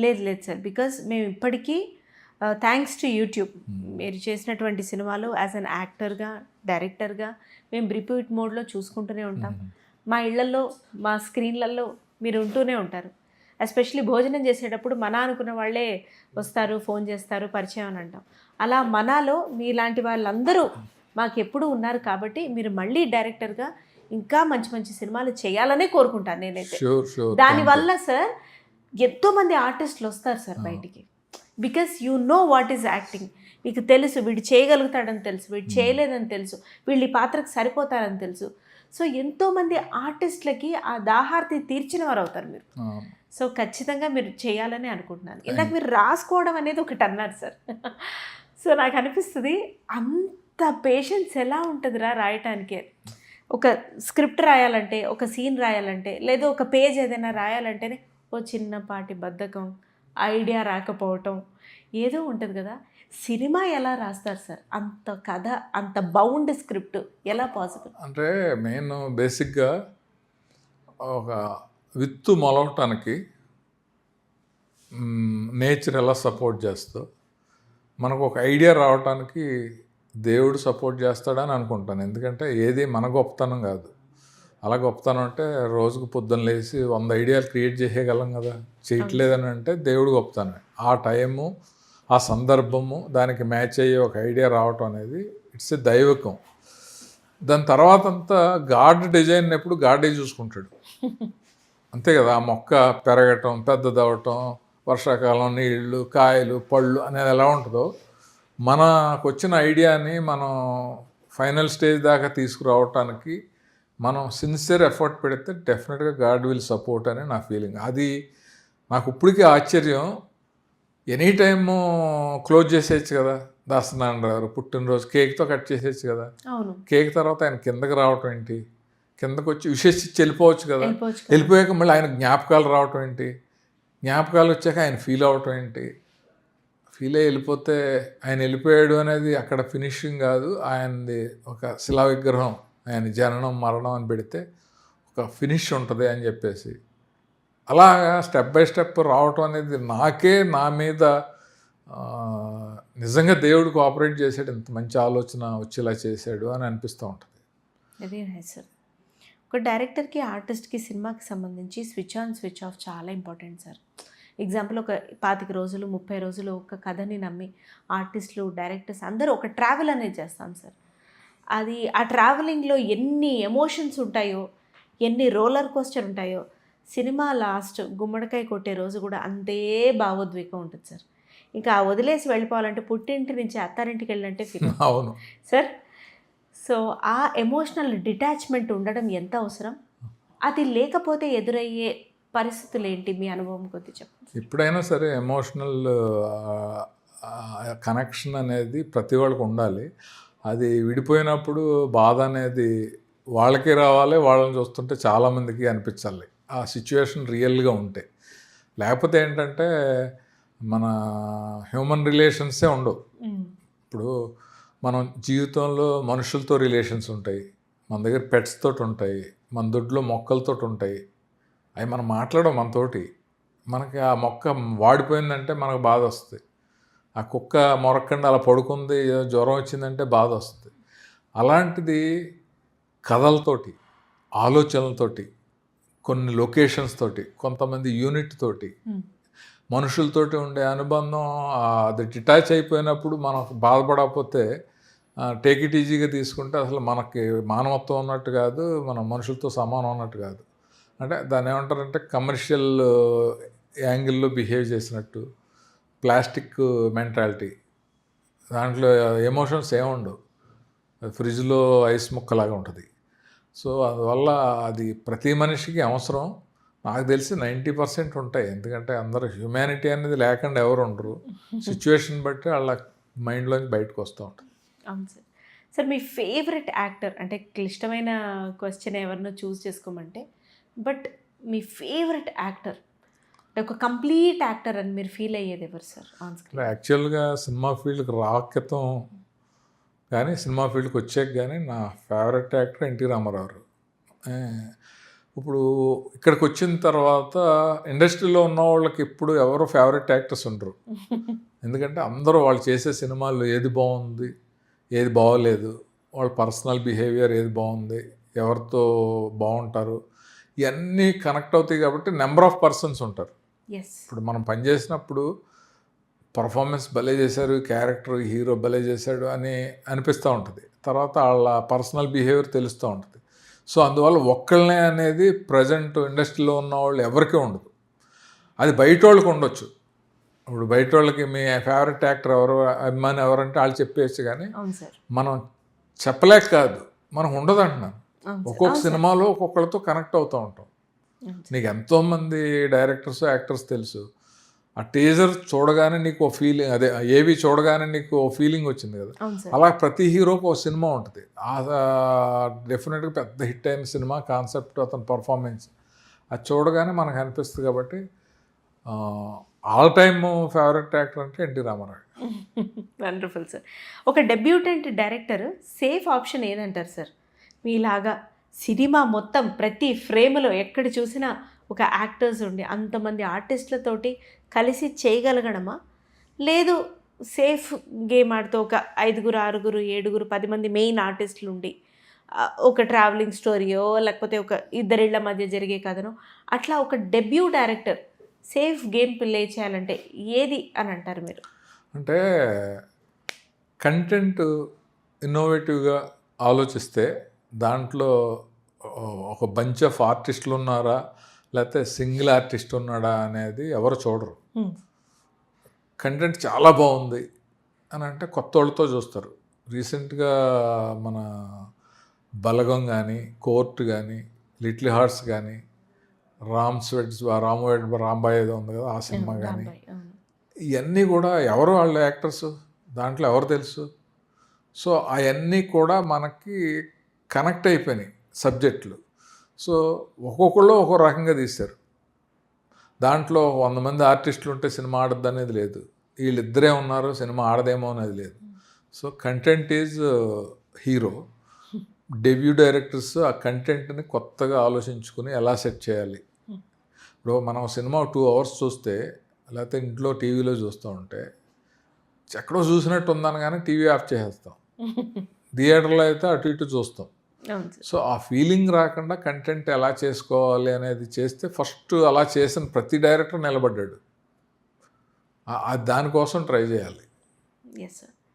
లేదు లేదు sir. Because మేము ఇప్పటికీ థ్యాంక్స్ టు యూట్యూబ్ మీరు చేసినటువంటి సినిమాలు యాజ్ అన్ యాక్టర్గా, డైరెక్టర్గా మేము రిపీట్ మోడ్లో చూసుకుంటూనే ఉంటాం. మా ఇళ్లలో, మా స్క్రీన్లలో మీరు ఉంటూనే ఉంటారు. ఎస్పెషలీ భోజనం చేసేటప్పుడు మన అనుకున్న వాళ్ళే వస్తారు, ఫోన్ చేస్తారు, పరిచయం అని అంటాం. అలా మనలో మీలాంటి వాళ్ళందరూ మాకు ఎప్పుడూ ఉన్నారు కాబట్టి మీరు మళ్ళీ డైరెక్టర్గా ఇంకా మంచి మంచి సినిమాలు చేయాలనే కోరుకుంటాను నేనైతే. దానివల్ల సార్ ఎంతోమంది ఆర్టిస్టులు వస్తారు సార్ బయటికి. Because you know what is acting. మీకు తెలుసు వీడు చేయగలుగుతాడని తెలుసు, వీడు చేయలేదని తెలుసు, వీళ్ళు ఈ పాత్రకు సరిపోతారని తెలుసు. సో ఎంతోమంది ఆర్టిస్టులకి ఆ దాహార్తి తీర్చిన వారు అవుతారు మీరు. సో ఖచ్చితంగా మీరు చేయాలని అనుకుంటున్నాను. ఇందాక మీరు రాసుకోవడం అనేది ఒకటి అన్నారు సార్. సో నాకు అనిపిస్తుంది అంత పేషెన్స్ ఎలా ఉంటుందిరా రాయటానికి. ఒక స్క్రిప్ట్ రాయాలంటే, ఒక సీన్ రాయాలంటే, లేదా ఒక పేజ్ ఏదైనా రాయాలంటేనే ఓ చిన్నపాటి బద్ధకం, ఐడియా రాకపోవటం ఏదో ఉంటుంది కదా. సినిమా ఎలా రాస్తారు సార్? అంత కథ, అంత బౌండ్ స్క్రిప్ట్ ఎలా పాసిబుల్? అంటే మెయిన్ బేసిక్గా ఒక విత్తు మొలవటానికి నేచర్ ఎలా సపోర్ట్ చేస్తో మనకు ఒక ఐడియా రావటానికి దేవుడు సపోర్ట్ చేస్తాడని అనుకుంటాను. ఎందుకంటే ఏది మన గొప్పతనం కాదు. అలా గొప్పతనం అంటే రోజుకు పొద్దున్న లేచి 100 ఐడియాలు క్రియేట్ చేసేయగలం కదా. చేయట్లేదని అంటే దేవుడు గొప్పతనమే. ఆ టైము, ఆ సందర్భము, దానికి మ్యాచ్ అయ్యే ఒక ఐడియా రావటం అనేది ఇట్స్ ఏ దైవకం. దాని తర్వాత అంతా గాడ్ డిజైన్ ఎప్పుడు గాడే చూసుకుంటాడు. అంతే కదా. ఆ మొక్క పెరగటం, పెద్దదవటం, వర్షాకాలం నీళ్ళు, కాయలు, పళ్ళు అనేది ఎలా ఉంటుందో మనకు వచ్చిన ఐడియాని మనం ఫైనల్ స్టేజ్ దాకా తీసుకురావటానికి మనం సిన్సియర్ ఎఫర్ట్ పెడితే డెఫినెట్గా గాడ్ విల్ సపోర్ట్ అని నా ఫీలింగ్. అది నాకు ఇప్పటికీ ఆశ్చర్యం. ఎనీ టైము క్లోజ్ చేసేయచ్చు కదా. దాసనారాయణ గారు పుట్టినరోజు కేక్తో కట్ చేసేయచ్చు కదా. కేక్ తర్వాత ఆయన కిందకి రావటం ఏంటి, కిందకు వచ్చి విశేషించి వెళ్ళిపోవచ్చు కదా. వెళ్ళిపోయాక మళ్ళీ ఆయన జ్ఞాపకాలు రావటం ఏంటి, జ్ఞాపకాలు వచ్చాక ఆయన ఫీల్ అవటం ఏంటి, ఫీల్ అయ్యి వెళ్ళిపోతే ఆయన వెళ్ళిపోయాడు అనేది అక్కడ ఫినిషింగ్ కాదు. ఆయనది ఒక శిలా విగ్రహం, ఆయన జననం మరణం అని పెడితే ఒక ఫినిష్ ఉంటుంది అని చెప్పేసి అలాగా స్టెప్ బై స్టెప్ రావటం అనేది నాకే నా మీద నిజంగా దేవుడు కోఆపరేట్ చేశాడు, ఇంత మంచి ఆలోచన వచ్చేలా చేశాడు అని అనిపిస్తూ ఉంటుంది. Very nice sir. ఒక డైరెక్టర్కి, ఆర్టిస్ట్కి సినిమాకి సంబంధించి స్విచ్ ఆన్ స్విచ్ ఆఫ్ చాలా ఇంపార్టెంట్ సార్. ఎగ్జాంపుల్ ఒక 25 రోజులు 30 రోజులు ఒక కథని నమ్మి ఆర్టిస్టులు, డైరెక్టర్స్ అందరూ ఒక ట్రావెల్ అనేది చేస్తాం సార్. అది ఆ ట్రావెలింగ్లో ఎన్ని ఎమోషన్స్ ఉంటాయో, ఎన్ని రోలర్ కోస్టర్ ఉంటాయో, సినిమా లాస్ట్ గుమ్మడికాయ కొట్టే రోజు కూడా అంతే భావోద్వేగం ఉంటుంది సార్. ఇంకా వదిలేసి వెళ్ళిపోవాలంటే పుట్టింటి నుంచి అత్తారింటికి వెళ్ళినట్టే ఫీల్ అవును సార్. సో ఆ ఎమోషనల్ డిటాచ్మెంట్ ఉండడం ఎంత అవసరం, అది లేకపోతే ఎదురయ్యే పరిస్థితులు ఏంటి మీ అనుభవం కొద్ది చెప్పండి. ఎప్పుడైనా సరే ఎమోషనల్ కనెక్షన్ అనేది ప్రతి వాళ్ళకు ఉండాలి. అది విడిపోయినప్పుడు బాధ అనేది వాళ్ళకే రావాలి, వాళ్ళని చూస్తుంటే చాలామందికి అనిపించాలి ఆ సిచ్యువేషన్ రియల్గా ఉంటే. లేకపోతే ఏంటంటే మన హ్యూమన్ రిలేషన్సే ఉండవు. ఇప్పుడు మనం జీవితంలో మనుషులతో రిలేషన్స్ ఉంటాయి, మన దగ్గర పెట్స్ తోటి ఉంటాయి, మన దొడ్లో మొక్కలతో ఉంటాయి. అవి మనం మాట్లాడడం మనతోటి. మనకి ఆ మొక్క వాడిపోయిందంటే మనకు బాధ వస్తుంది. ఆ కుక్క మొరక్కండి అలా పడుకుంది, జ్వరం వచ్చిందంటే బాధ వస్తుంది. అలాంటిది కథలతోటి, ఆలోచనలతోటి, కొన్ని లొకేషన్స్ తోటి, కొంతమంది యూనిట్ తోటి, మనుషులతోటి ఉండే అనుబంధం అది డిటాచ్ అయిపోయినప్పుడు మనకు బాధపడకపోతే టేక్ ఇట్ ఈజీగా తీసుకుంటే అసలు మనకి మానవత్వం ఉన్నట్టు కాదు, మనం మనుషులతో సమానం ఉన్నట్టు కాదు. అంటే దాన్ని ఏమంటారంటే కమర్షియల్ యాంగిల్లో బిహేవ్ చేసినట్టు, ప్లాస్టిక్ మెంటాలిటీ. దాంట్లో ఎమోషన్స్ ఏముండవు, ఫ్రిడ్జ్లో ఐస్ ముక్కలాగా ఉంటుంది. సో అందువల్ల అది ప్రతి మనిషికి అవసరం. నాకు తెలిసి 90% ఉంటాయి. ఎందుకంటే అందరూ హ్యూమానిటీ అనేది లేకుండా ఎవరు ఉండరు. సిచ్యువేషన్ బట్టి వాళ్ళ మైండ్లోంచి బయటకు వస్తూ ఉంటుంది. అవును సార్. సార్ మీ ఫేవరెట్ యాక్టర్, అంటే క్లిష్టమైన క్వశ్చన్ ఎవరినో చూస్ చేసుకోమంటే, బట్ మీ ఫేవరెట్ యాక్టర్ అంటే ఒక కంప్లీట్ యాక్టర్ అని మీరు ఫీల్ అయ్యేది ఎవరు సార్ ఆన్ స్క్రీన్? యాక్చువల్గా సినిమా ఫీల్డ్కి రాక్రితం కానీ సినిమా ఫీల్డ్కి వచ్చాక కానీ నా ఫేవరెట్ యాక్టర్ ఎన్టీ రామారావు. ఇప్పుడు ఇక్కడికి వచ్చిన తర్వాత ఇండస్ట్రీలో ఉన్న వాళ్ళకి ఇప్పుడు ఎవరు ఫేవరెట్ యాక్టర్స్ ఉండరు. ఎందుకంటే అందరూ వాళ్ళు చేసే సినిమాల్లో ఏది బాగుంది, ఏది బాగోలేదు, వాళ్ళ పర్సనల్ బిహేవియర్ ఏది బాగుంది, ఎవరితో బాగుంటారు, ఇవన్నీ కనెక్ట్ అవుతాయి. కాబట్టి నెంబర్ ఆఫ్ పర్సన్స్ ఉంటారు. ఎస్. ఇప్పుడు మనం పనిచేసినప్పుడు పర్ఫార్మెన్స్ భలే చేశారు, క్యారెక్టర్ హీరో భలే చేశాడు అని అనిపిస్తూ ఉంటుంది. తర్వాత వాళ్ళ పర్సనల్ బిహేవియర్ తెలుస్తూ ఉంటుంది. సో అందువల్ల ఒక్కళ్ళనే అనేది ప్రజెంట్ ఇండస్ట్రీలో ఉన్న వాళ్ళు ఎవరికీ ఉండదు. అది బయట వాళ్ళకి ఉండొచ్చు. ఇప్పుడు బయట వాళ్ళకి మీ ఫేవరెట్ యాక్టర్ ఎవరు, అభిమాని ఎవరంటే వాళ్ళు చెప్పేయచ్చు. కానీ అవును సార్. మనం చెప్పలేక కాదు, మనకు ఉండదు అంటున్నాను. అవును సార్. ఒక్కొక్క సినిమాలో ఒక్కొక్కరితో కనెక్ట్ అవుతూ ఉంటాం. అవును సార్. నీకు ఎంతోమంది డైరెక్టర్స్, యాక్టర్స్ తెలుసు. ఆ టీజర్ చూడగానే నీకు ఓ ఫీలింగ్, అదే ఏవి చూడగానే నీకు ఓ ఫీలింగ్ వచ్చింది కదా. అవును సార్. అలా ప్రతి హీరోకి ఓ సినిమా ఉంటుంది. డెఫినెట్గా పెద్ద హిట్ అయిన సినిమా కాన్సెప్ట్, అతని పర్ఫార్మెన్స్ అది చూడగానే మనకు అనిపిస్తుంది. కాబట్టి ఆల్ టైమ్ ఫేవరెట్ యాక్టర్ అంటే ఎన్టీ రామారావు. Wonderful sir. ఒక డెబ్యూటెంట్ డైరెక్టర్ సేఫ్ ఆప్షన్ ఏదంటారు సార్? మీలాగా సినిమా మొత్తం ప్రతి ఫ్రేమ్లో ఎక్కడ చూసినా ఒక యాక్టర్స్ ఉండి అంతమంది ఆర్టిస్టులతోటి కలిసి చేయగలగడమా, లేదు సేఫ్ గేమ్ ఆడుతూ ఒక 5, 6, 7, 10 మంది మెయిన్ ఆర్టిస్టులు ఉండి ఒక ట్రావెలింగ్ స్టోరీయో లేకపోతే ఒక ఇద్దరిళ్ల మధ్య జరిగే కథనో అట్లా ఒక debut director safe game play చేయాలంటే ఏది అని అంటారు మీరు? అంటే కంటెంట్ ఇన్నోవేటివ్గా ఆలోచిస్తే దాంట్లో ఒక బంచ్ ఆఫ్ ఆర్టిస్టులు ఉన్నారా, లేకపోతే సింగిల్ ఆర్టిస్ట్ ఉన్నాడా అనేది ఎవరు చూడరు. కంటెంట్ చాలా బాగుంది అని అంటే కొత్త వాళ్ళతో చూస్తారు. రీసెంట్గా మన బలగం కానీ, కోర్ట్ కానీ, లిటిల్ హార్ట్స్ కానీ, రాంబాయ్ ఏదో ఉంది కదా ఆ సినిమా కానీ, ఇవన్నీ కూడా ఎవరు వాళ్ళ యాక్టర్స్, దాంట్లో ఎవరు తెలుసు. సో అవన్నీ కూడా మనకి కనెక్ట్ అయిపోయినాయి సబ్జెక్టులు. సో ఒక్కొక్కళ్ళు ఒక్కో రకంగా తీశారు. దాంట్లో 100 మంది ఆర్టిస్టులు ఉంటే సినిమా ఆడద్దు అనేది లేదు, వీళ్ళిద్దరే ఉన్నారు సినిమా ఆడదేమో అనేది లేదు. So content is hero. Debut directors ఆ కంటెంట్ని కొత్తగా ఆలోచించుకుని ఎలా సెట్ చేయాలి. ఇప్పుడు మనం సినిమా 2 hours చూస్తే, లేకపోతే ఇంట్లో టీవీలో చూస్తూ ఉంటే ఎక్కడో చూసినట్టు ఉందని కానీ టీవీ ఆఫ్ చేసేస్తాం. థియేటర్లో అయితే అటు ఇటు చూస్తాం. సో ఆ ఫీలింగ్ రాకుండా కంటెంట్ ఎలా చేసుకోవాలి అనేది చేస్తే ఫస్ట్ అలా చేసిన ప్రతి డైరెక్టర్ నిలబడ్డాడు. దానికోసం ట్రై చేయాలి. Yes sir.